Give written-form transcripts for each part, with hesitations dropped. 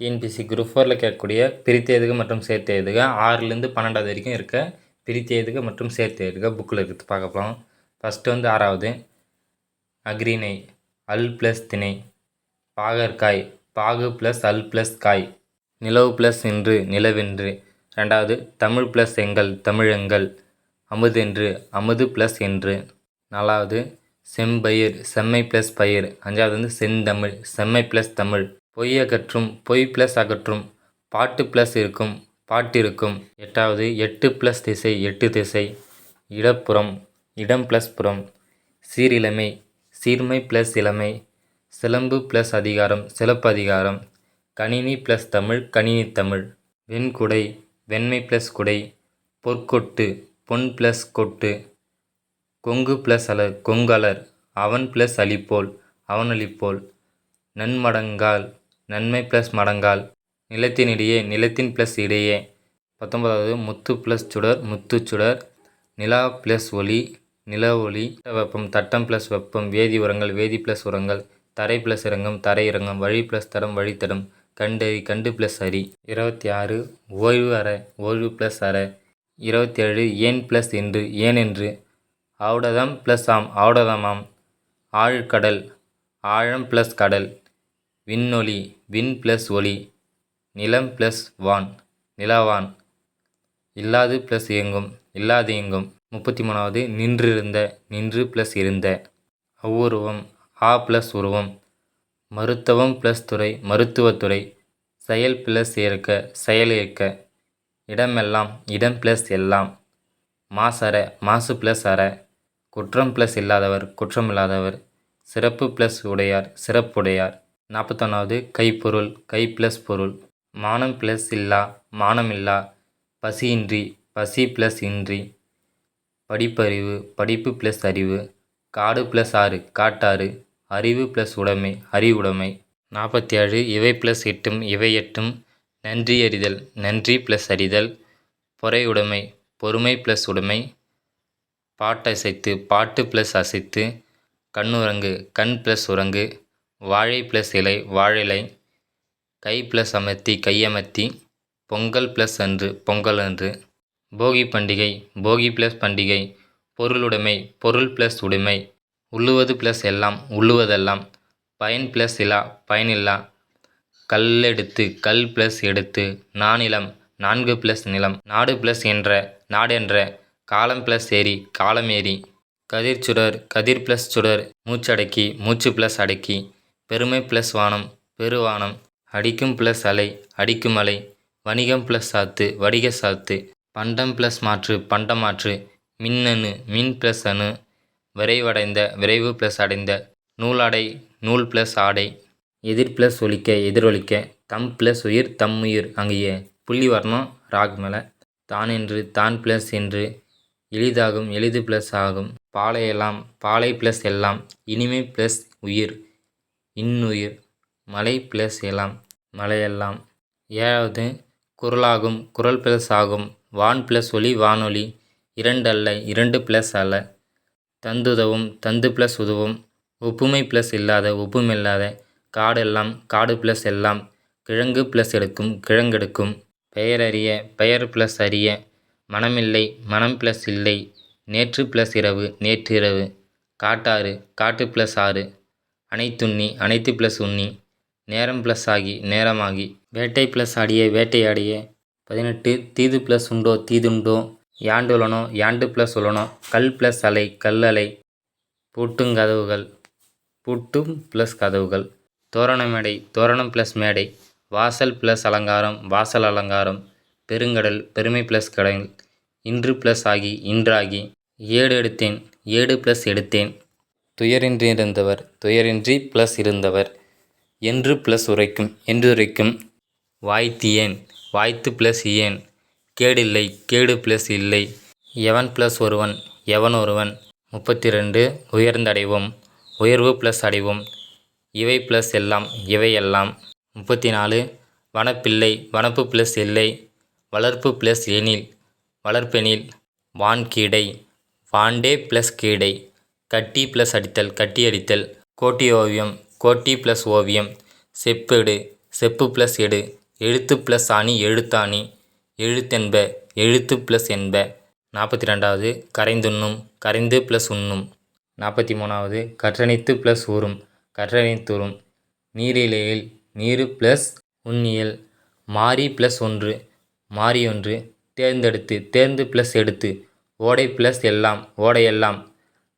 TNPSC group 4ல் கேட்கக்கூடிய பிரித்து எழுதுக மற்றும் சேர்த்து எழுதுக 6லேருந்து 12வது வரைக்கும் இருக்க பிரித்து எழுதுக மற்றும் சேர்த்து எழுதுக புக்கில் இருக்கிறது பார்க்க போகலாம். ஃபஸ்ட்டு வந்து 6வது அக்ரிணை அல் ப்ளஸ் திணை, பாகற்காய் பாகு ப்ளஸ் அல் ப்ளஸ் காய், நிலவு ப்ளஸ் இன்று நிலவென்று. 2வது தமிழ் ப்ளஸ் எங்கள் தமிழெங்கள், அமுதென்று அமுது ப்ளஸ் என்று. 4வது செம்பயிர் செம்மை ப்ளஸ் பயிர். 5வது வந்து செந்தமிழ் செம்மை ப்ளஸ் தமிழ். பொய் அகற்றும் பொய் ப்ளஸ் அகற்றும், பாட்டு ப்ளஸ் இருக்கும் பாட்டிருக்கும். 8வது எட்டு ப்ளஸ் திசை எட்டு திசை, இடப்புறம் இடம் ப்ளஸ் புறம். சீரிழமை சீர்மை ப்ளஸ் இளமை, சிலம்பு ப்ளஸ் அதிகாரம் சிலப்பதிகாரம். கணினி ப்ளஸ் தமிழ் கணினி தமிழ். வெண்குடை வெண்மை ப்ளஸ் குடை, பொற்கொட்டு பொன் ப்ளஸ் கொட்டு. கொங்கு ப்ளஸ் அலர் கொங்கலர், அவன் ப்ளஸ் அலிப்போல் அவனளிப்போல். நன்மடங்கால் நன்மை ப்ளஸ் மடங்கால், நிலத்தினிடையே நிலத்தின் ப்ளஸ் இடையே. 19வது முத்து ப்ளஸ் சுடர் முத்துச்சுடர், நிலா ப்ளஸ் ஒளி நில ஒளி. வெப்பம் தட்டம் ப்ளஸ் வெப்பம், வேதி உரங்கள் வேதி ப்ளஸ் உரங்கள். தரை ப்ளஸ் இறங்கம் தரை இறங்கம், வழி ப்ளஸ் தடம் வழித்தடம். கண்டறி கண்டு ப்ளஸ் அரி. 26 ஓய்வு அற ஓய்வு ப்ளஸ் அற. 27 ஏன் ப்ளஸ் என்று ஏனென்று. ஆவுடதம் ப்ளஸ் ஆம் ஆவுடதமாம். ஆழ்கடல் ஆழம் ப்ளஸ் கடல். விண்ணொளி விண் ப்ளஸ் ஒளி, நிலம் ப்ளஸ் வான் நிலவான். இல்லாது ப்ளஸ் இயங்கும் இல்லாது இயங்கும். 33வது நின்றிருந்த நின்று ப்ளஸ் இருந்த. அவ்வுருவம் ஆ ப்ளஸ் உருவம். மருத்துவம் ப்ளஸ் துறை மருத்துவத்துறை. செயல் ப்ளஸ் இயற்க செயல் இயற்க. இடமெல்லாம் இடம் ப்ளஸ் எல்லாம். மாசற மாசு ப்ளஸ் அற. குற்றம் ப்ளஸ் இல்லாதவர் குற்றமில்லாதவர். சிறப்பு ப்ளஸ் உடையார் சிறப்புடையார். 41வது கைப்பொருள் கை ப்ளஸ் பொருள். மானம் ப்ளஸ் இல்லா மானமில்லா. பசியின்றி பசி ப்ளஸ் இன்றி. படிப்பறிவு படிப்பு ப்ளஸ் அறிவு. காடு ப்ளஸ் ஆறு காட்டாறு. அறிவு ப்ளஸ் உடைமை அறிவுடைமை. 47 இவை ப்ளஸ் எட்டும் இவை எட்டும். நன்றி அறிதல் நன்றி ப்ளஸ் அறிதல். பொறையுடைமை பொறுமை ப்ளஸ் உடைமை. பாட்டசைத்து பாட்டு ப்ளஸ் அசைத்து. கண்ணுறங்கு கண் ப்ளஸ் உறங்கு. வாழை ப்ளஸ் இலை வாழிலை. கை ப்ளஸ் அமர்த்தி கையமர்த்தி. பொங்கல் ப்ளஸ் அன்று பொங்கல் அன்று. போகி பண்டிகை போகி ப்ளஸ் பண்டிகை. பொருளுடைமை பொருள் ப்ளஸ் உடைமை. உள்ளுவது ப்ளஸ் எல்லாம் உள்ளுவதெல்லாம். பயன் ப்ளஸ் இலா பயனில்லா. கல்லெடுத்து கல் ப்ளஸ் எடுத்து. நானிலம் நான்கு ப்ளஸ் நிலம். நாடு ப்ளஸ் என்ற நாடென்ற. காலம் ப்ளஸ் ஏரி காலமேரி. கதிர்ச்சுடர் கதிர் ப்ளஸ் சுடர், மூச்சடக்கி மூச்சு ப்ளஸ் அடக்கி. பெருமை ப்ளஸ் வானம் பெருவானம். அடிக்கும் ப்ளஸ் அலை அடிக்கும் அலை. வணிகம் ப்ளஸ் சாத்து வணிக சாத்து. பண்டம் ப்ளஸ் மாற்று பண்டமாற்று. மின்னணு மின் ப்ளஸ் அணு. விரைவடைந்த விரைவு ப்ளஸ் அடைந்த. நூலாடை நூல் ப்ளஸ் ஆடை. எதிர் ப்ளஸ் ஒலிக்க எதிரொலிக்க. தம் ப்ளஸ் உயிர் தம்முயிர். அங்கேயே புள்ளி வரணும் ராக் மேலே. தானென்று தான் ப்ளஸ் என்று. எளிதாகும் எளிது ப்ளஸ் ஆகும். பாலையெல்லாம் பாலை ப்ளஸ் எல்லாம். இனிமை ப்ளஸ் உயிர் இன்னுயிர். மலை ப்ளஸ் எல்லாம் மலையெல்லாம். 7வது குரலாகும் குரல் ப்ளஸ் ஆகும். வான் ப்ளஸ் ஒளி வானொலி. இரண்டு அல்ல இரண்டு ப்ளஸ் அல்ல. தந்துதவும் தந்து ப்ளஸ் உதவும். ஒப்புமை ப்ளஸ் இல்லாத ஒப்புமில்லாத. காடெல்லாம் காடு ப்ளஸ் எல்லாம். கிழங்கு ப்ளஸ் எடுக்கும் கிழங்கெடுக்கும். பெயரறிய பெயர் ப்ளஸ் அறிய. மனமில்லை மனம் ப்ளஸ் இல்லை. நேற்று ப்ளஸ் இரவு நேற்று இரவு. காட்டாறு காட்டு ப்ளஸ் ஆறு. அனைத்துண்ணி அனைத்து ப்ளஸ் உண்ணி. நேரம் ப்ளஸ் ஆகி நேரமாகி. வேட்டை ப்ளஸ் ஆடிய வேட்டையாடிய. 18 தீது ப்ளஸ் உண்டோ தீதுண்டோ. யாண்டு உளனோ யாண்டு ப்ளஸ் உளனோ. கல் ப்ளஸ் அலை கல்லலை. பூட்டுங்கதவுகள் பூட்டும் ப்ளஸ் கதவுகள். தோரண மேடை தோரணம் ப்ளஸ் மேடை. வாசல் ப்ளஸ் அலங்காரம் வாசல் அலங்காரம். பெருங்கடல் பெருமை ப்ளஸ் கடல். இன்று ப்ளஸ் ஆகி இன்றாகி. ஏடு எடுத்தேன் ஏடு ப்ளஸ் எடுத்தேன். துயரின்றி இருந்தவர் துயரின்றி ப்ளஸ் இருந்தவர். என்று ப்ளஸ் உரைக்கும் என்றுரைக்கும். வாய்த்தியேன் வாய்த்து ப்ளஸ் இயேன். கேடில்லை கேடு ப்ளஸ் இல்லை. எவன் ப்ளஸ் ஒருவன் எவன் ஒருவன். 32 உயர்ந்தடைவோம் உயர்வு ப்ளஸ் அடைவோம். இவை ப்ளஸ் எல்லாம் இவை எல்லாம். 34 வனப்பில்லை வனப்பு ப்ளஸ் இல்லை. வளர்ப்பு ப்ளஸ் எனில் வளர்ப்பெனில். வான்கீடை வாண்டே ப்ளஸ் கீடை. கட்டி ப்ளஸ் அடித்தல் கட்டி அடித்தல். கோட்டி ஓவியம் கோட்டி ப்ளஸ் ஓவியம். செப்பேடு செப்பு ப்ளஸ் எடு, எழுத்து ப்ளஸ் ஆணி எழுத்தாணி, எழுத்தென்ப, எழுத்து ப்ளஸ் என்ப. 42வது கரைந்துண்ணும், கரைந்து ப்ளஸ் உண்ணும். 43வது கற்றணித்து ப்ளஸ் ஊறும், கற்றணித்துறும். நீரிழையில் நீரு ப்ளஸ் உண்ணியல். மாறி ப்ளஸ் ஒன்று, மாறியொன்று. தேர்ந்தெடுத்து, தேர்ந்து ப்ளஸ் எடுத்து. ஓடை ப்ளஸ் எல்லாம், ஓடையெல்லாம்.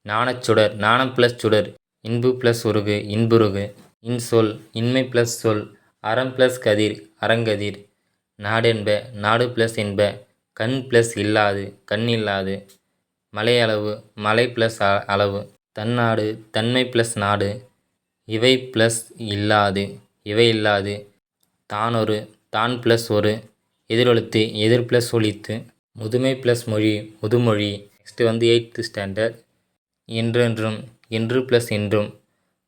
நாணச்சுடர், நாணம் ப்ளஸ் சுடர். இன்பு ப்ளஸ் உருகு, இன்புருகு. இன்சொல், இன்மை ப்ளஸ் சொல். அறம் ப்ளஸ் கதிர், அரங்கதிர். நாடென்ப, நாடு ப்ளஸ் என்ப. கண் ப்ளஸ் இல்லாது, கண் இல்லாது. மலையளவு, மலை ப்ளஸ் அளவு. தன்னாடு, தன்மை ப்ளஸ் நாடு. இவை ப்ளஸ் இல்லாது, இவை இல்லாது. தானொரு, தான் ப்ளஸ் ஒரு. எதிரெழுத்து, எதிர் ப்ளஸ் ஒலித்து. முதுமை ப்ளஸ் மொழி, முதுமொழி. நெக்ஸ்ட்டு வந்து 8th ஸ்டாண்டர்ட். என்றென்றும், என்று ப்ளஸ் என்றும்.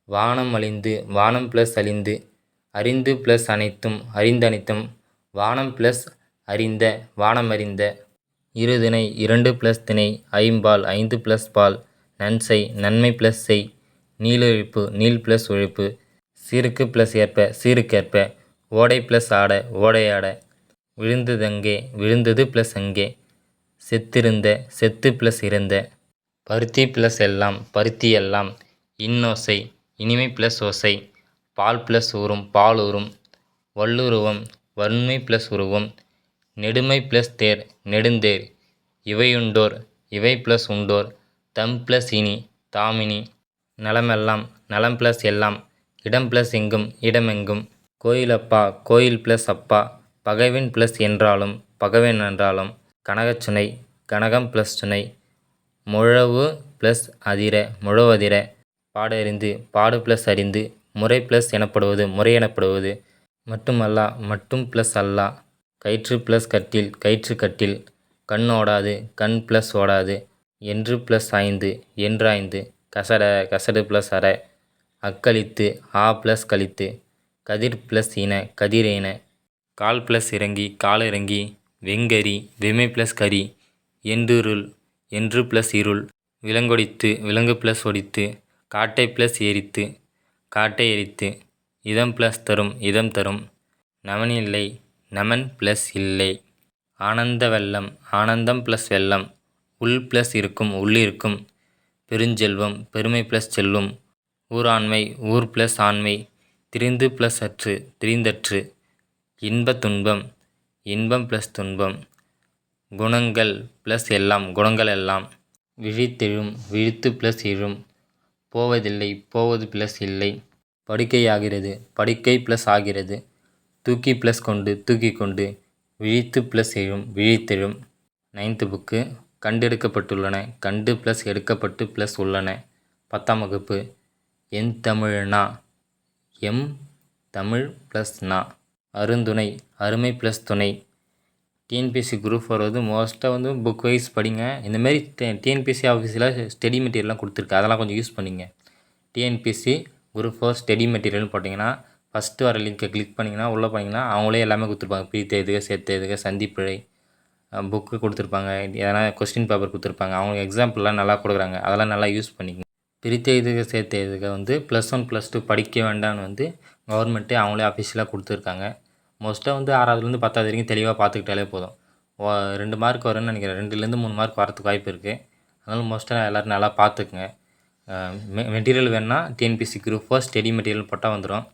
வானம் அழிந்து, வானம் ப்ளஸ் அழிந்து. அறிந்து ப்ளஸ் அனைத்தும், அறிந்தனைத்தும். வானம் ப்ளஸ் அறிந்த, வானம் அறிந்த. இருதிணை, இரண்டு ப்ளஸ் திணை. ஐம்பால், ஐந்து ப்ளஸ் பால். நன்செய், நன்மை ப்ளஸ் செய். நீளெழுப்பு, நீள் ப்ளஸ் ஒழுப்பு. சீருக்கு ப்ளஸ் ஏற்ப, சீருக்கேற்ப. ஓடை ப்ளஸ் ஆட, ஓடையாட. விழுந்ததங்கே, விழுந்தது ப்ளஸ் அங்கே. செத்திருந்த, செத்து ப்ளஸ் இருந்த. பருத்தி ப்ளஸ் எல்லாம், பருத்தி எல்லாம். இன்னோசை, இனிமை ப்ளஸ் ஓசை. பால் ப்ளஸ் ஊறும், பால் ஊறும். வல்லுருவம், வன்மை ப்ளஸ் உருவம். நெடுமை ப்ளஸ் தேர், நெடுந்தேர். இவையுண்டோர், இவை ப்ளஸ் உண்டோர். தம் ப்ளஸ் இனி, தாமினி. நலமெல்லாம், நலம் ப்ளஸ் எல்லாம். இடம் ப்ளஸ் எங்கும், இடமெங்கும். கோயிலப்பா, கோயில் ப்ளஸ் அப்பா. பகைவன் ப்ளஸ் என்றாலும், பகைவன் என்றாலும். கனகச்சுனை, கனகம் ப்ளஸ் சுனை. முழவு ப்ளஸ் அதிர, முழவதிர. பாடறிந்து, பாடு ப்ளஸ் அறிந்து. முறை ப்ளஸ் எனப்படுவது, முறை எனப்படுவது. மட்டுமல்லா, மட்டும் ப்ளஸ் அல்லா. கயிற்று ப்ளஸ் கட்டில், கயிற்று கட்டில். கண் ஓடாது, கண் ப்ளஸ் ஓடாது. என்று ப்ளஸ் ஐந்து, என்றாய்ந்து. கசட, கசடு ப்ளஸ் அற. அக்களித்து, ஆ ப்ளஸ் கழித்து. கதிர் ப்ளஸ் இன, கதிர் இன. கால் ப்ளஸ் இறங்கி, கால் இறங்கி. வெங்கரி, வெமை ப்ளஸ் கரி. என்றுருள், என்று ப்ளஸ் இருள். விலங்கொடித்து, விலங்கு ப்ளஸ் ஒடித்து. காட்டை ப்ளஸ் எரித்து, காட்டை எரித்து. இதம் ப்ளஸ் தரும், இதம் தரும். நமன் இல்லை, நமன் ப்ளஸ் இல்லை. ஆனந்த வெள்ளம், ஆனந்தம் ப்ளஸ் வெள்ளம். உள் ப்ளஸ் இருக்கும், உள்ளிருக்கும். பெருஞ்செல்வம், பெருமை ப்ளஸ் செல்வம். ஊராண்மை, ஊர் ப்ளஸ் ஆண்மை. திரிந்து ப்ளஸ் அற்று, திரிந்தற்று. இன்ப துன்பம், இன்பம் ப்ளஸ் துன்பம். குணங்கள் ப்ளஸ் எல்லாம், குணங்கள் எல்லாம். விழித்தெழும், விழித்து ப்ளஸ் எழும். போவதில்லை, போவது ப்ளஸ் இல்லை. படுக்கையாகிறது, படுக்கை ப்ளஸ் ஆகிறது. தூக்கி ப்ளஸ் கொண்டு, தூக்கி கொண்டு. விழித்து ப்ளஸ் எழும், விழித்தெழும். 9th book. கண்டெடுக்கப்பட்டுள்ளன, கண்டு ப்ளஸ் எடுக்கப்பட்டு ப்ளஸ் உள்ளன. 10ஆம் வகுப்பு. என் தமிழ்னா, எம் தமிழ் ப்ளஸ் நா. அருந்துணை, அருமை ப்ளஸ் துணை. டிஎன்பிஎஸ்சி குரூப் 4 வந்து மோஸ்ட்டாக வந்து புக் வைஸ் படிங்க. இந்தமாரி டிஎன்பிஎஸ்சி ஆஃபீஸில் ஸ்டடி மெட்டீரியல்லாம் கொடுத்துருக்கு, அதெல்லாம் கொஞ்சம் யூஸ் பண்ணிங்க. டிஎன்பிஎஸ்சி குரூப் 4 ஸ்டடி மெட்டீரியல்னு போட்டிங்கன்னா ஃபஸ்ட்டு வர லிங்க்கை கிளிக் பண்ணிங்கன்னா உள்ளே போனீங்கன்னா அவங்களே எல்லாமே கொடுத்துருப்பாங்க. பிரித்து எழுதுக, சேர்த்து எழுதுக, சந்திப்பிழை புக்கு கொடுத்துருப்பாங்க. எதனா கொஸ்டின் பேப்பர் கொடுத்துருப்பாங்க. அவங்க எக்ஸாம்பிள்லாம் நல்லா கொடுக்குறாங்க, அதெல்லாம் நல்லா யூஸ் பண்ணிக்கங்க. பிரித்து எழுதுக, சேர்த்து எழுதுக வந்து +1 +2 படிக்க வேண்டாம்னு வந்து கவர்மெண்ட்டே அவங்களே அஃபிஷியலாக கொடுத்துருக்காங்க. மோஸ்ட்டாக வந்து 6வதுலேருந்து 10வது வரைக்கும் தெளிவாக பார்த்துக்கிட்டாலே போதும். 2 மார்க் வரும்னு நினைக்கிறேன், 2லேருந்து 3 மார்க் வரதுக்கு வாய்ப்பு இருக்குது. அதனால் மோஸ்ட்டாக எல்லோரும் நல்லா பார்த்துக்குங்க. மெட்டீரியல் வேணுன்னா டிஎன்பிஎஸ்சி குரூப் 4 ஸ்டடி மெட்டீரியல் போட்டால் வந்துடும்.